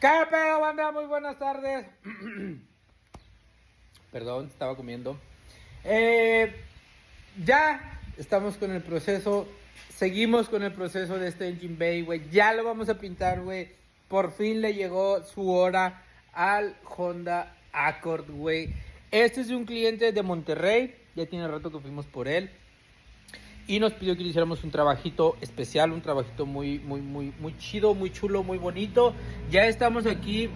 ¿Qué pedo, banda? Muy buenas tardes. Perdón, estaba comiendo. Ya estamos con el proceso. Seguimos con el proceso de este Engine Bay, güey. Ya lo vamos a pintar, güey. Por fin le llegó su hora al Honda Accord, güey. Este es de un cliente de Monterrey. Ya tiene rato que fuimos por él. Y nos pidió que le hiciéramos un trabajito especial, un trabajito muy chido, muy chulo, muy bonito. Ya estamos aquí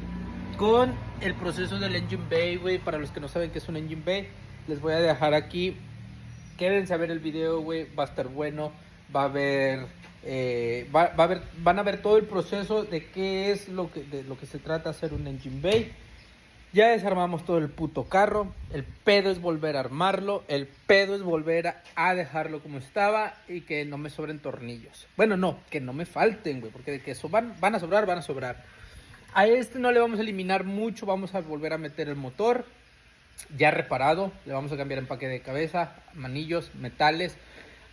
con el proceso del Engine Bay, güey. Para los que no saben qué es un Engine Bay, les voy a dejar aquí. Quédense a ver el video, güey. Va a estar bueno. Va a haber, van a ver todo el proceso de qué es de lo que se trata hacer un Engine Bay. Ya desarmamos todo el puto carro. El pedo es volver a armarlo. El pedo es volver a dejarlo como estaba y que no me sobren tornillos. Bueno, no, que no me falten, güey, porque de que eso van a sobrar, van a sobrar. A este no le vamos a eliminar mucho. Vamos a volver a meter el motor ya reparado. Le vamos a cambiar empaque de cabeza, manillos, metales.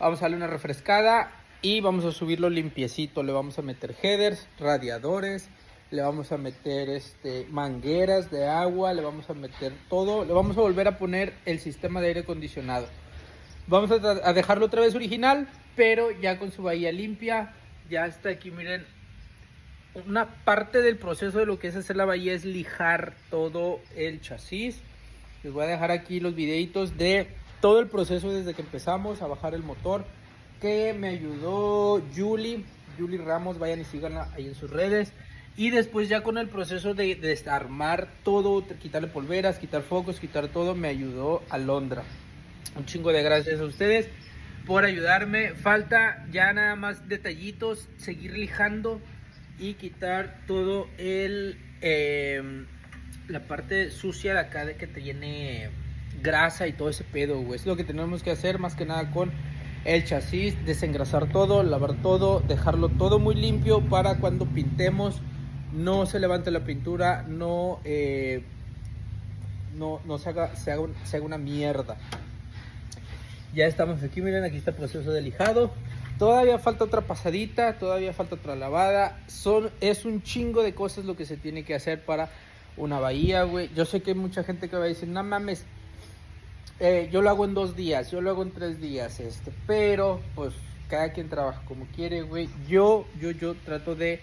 Vamos a darle una refrescada y vamos a subirlo limpiecito. Le vamos a meter headers, radiadores. Le vamos a meter mangueras de agua, le vamos a meter todo, le vamos a volver a poner el sistema de aire acondicionado. Vamos a dejarlo otra vez original, pero ya con su bahía limpia. Ya está aquí, miren. Una parte del proceso de lo que es hacer la bahía es lijar todo el chasis. Les voy a dejar aquí los videitos de todo el proceso desde que empezamos a bajar el motor, que me ayudó Julie Ramos. Vayan y síganla ahí en sus redes. Y después ya con el proceso de desarmar todo, quitarle polveras, quitar focos, quitar todo, me ayudó Alondra. Un chingo de gracias a ustedes por ayudarme. Falta ya nada más detallitos, seguir lijando y quitar todo la parte sucia de acá de que tiene grasa y todo ese pedo, güey. Es lo que tenemos que hacer más que nada con el chasis, desengrasar todo, lavar todo, dejarlo todo muy limpio para cuando pintemos no se levante la pintura, no se haga una mierda. Ya estamos aquí, miren, aquí está el proceso de lijado. Todavía falta otra pasadita, todavía falta otra lavada. Es un chingo de cosas lo que se tiene que hacer para una bahía, güey. Yo sé que hay mucha gente que va a decir, no mames, yo lo hago en 2 días, yo lo hago en 3 días, pero pues cada quien trabaja como quiere, güey. Yo trato de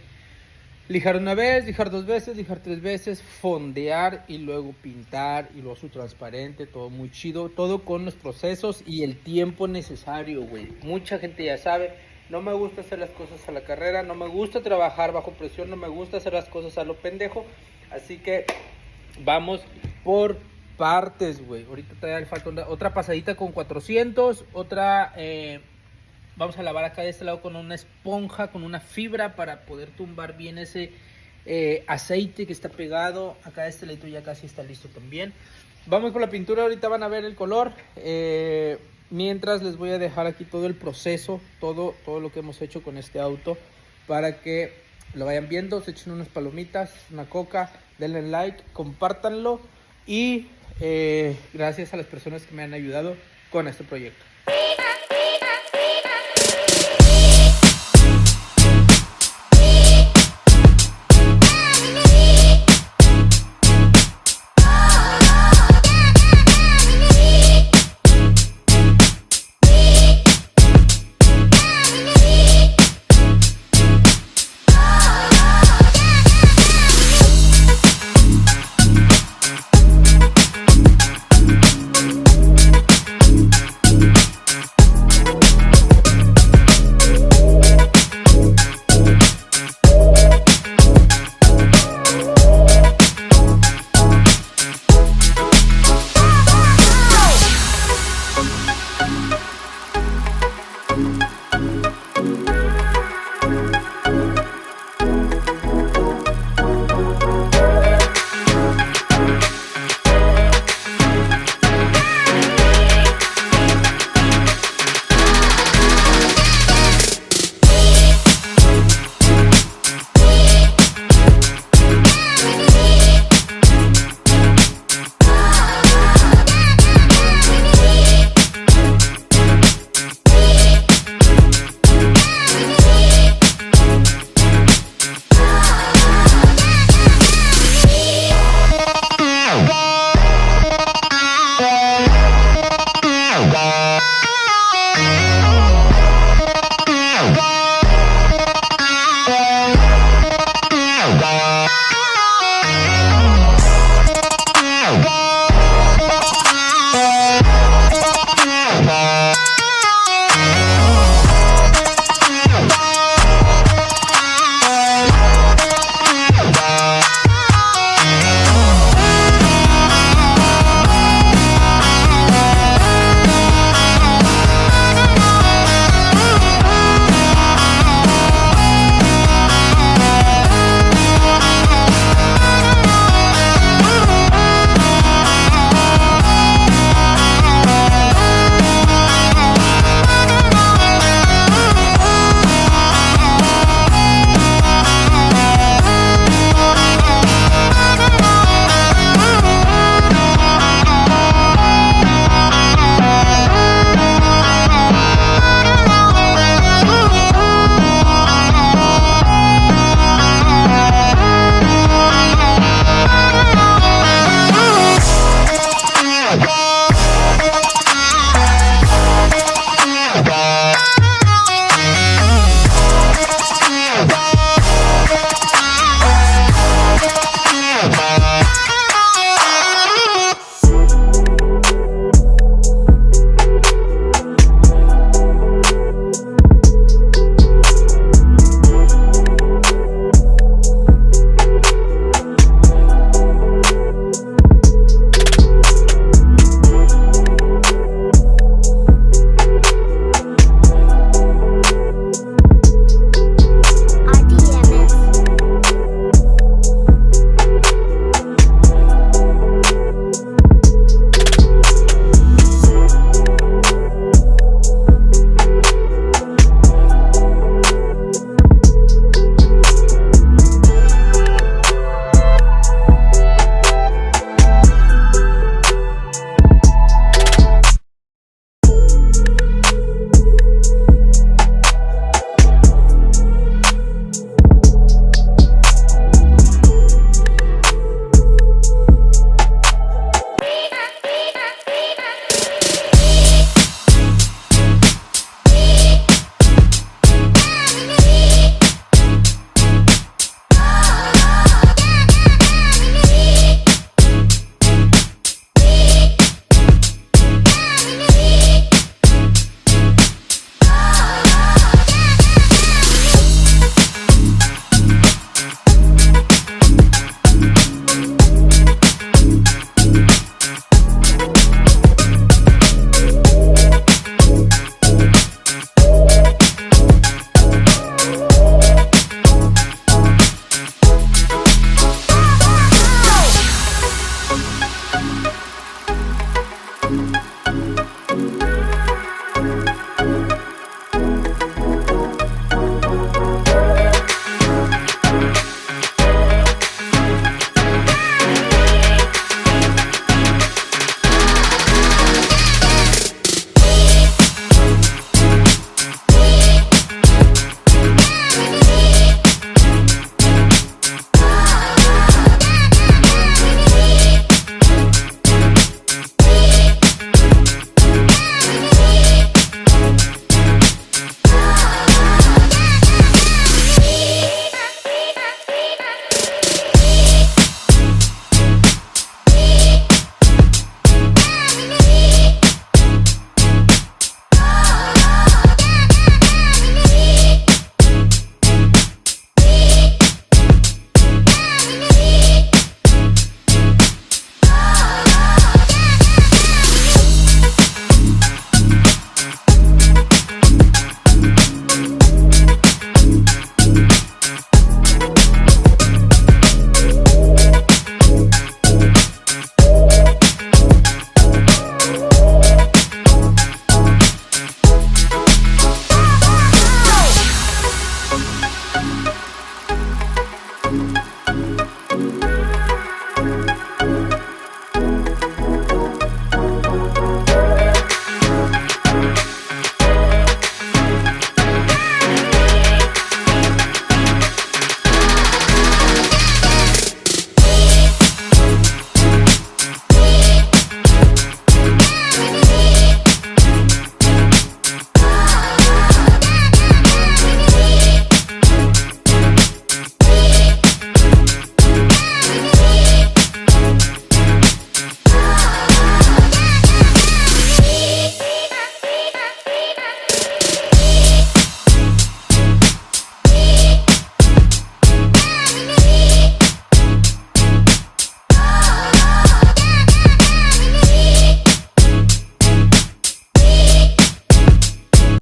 lijar una vez, lijar 2 veces, lijar 3 veces, fondear y luego pintar y luego su transparente, todo muy chido, todo con los procesos y el tiempo necesario, güey. Mucha gente ya sabe, no me gusta hacer las cosas a la carrera, no me gusta trabajar bajo presión, no me gusta hacer las cosas a lo pendejo, así que vamos por partes, güey. Ahorita todavía falta otra pasadita con 400, otra... vamos a lavar acá de este lado con una esponja, con una fibra para poder tumbar bien ese aceite que está pegado. Acá de este lado ya casi está listo también. Vamos por la pintura, ahorita van a ver el color. Mientras les voy a dejar aquí todo el proceso, todo lo que hemos hecho con este auto para que lo vayan viendo. Se echen unas palomitas, una coca, denle like, compártanlo y gracias a las personas que me han ayudado con este proyecto.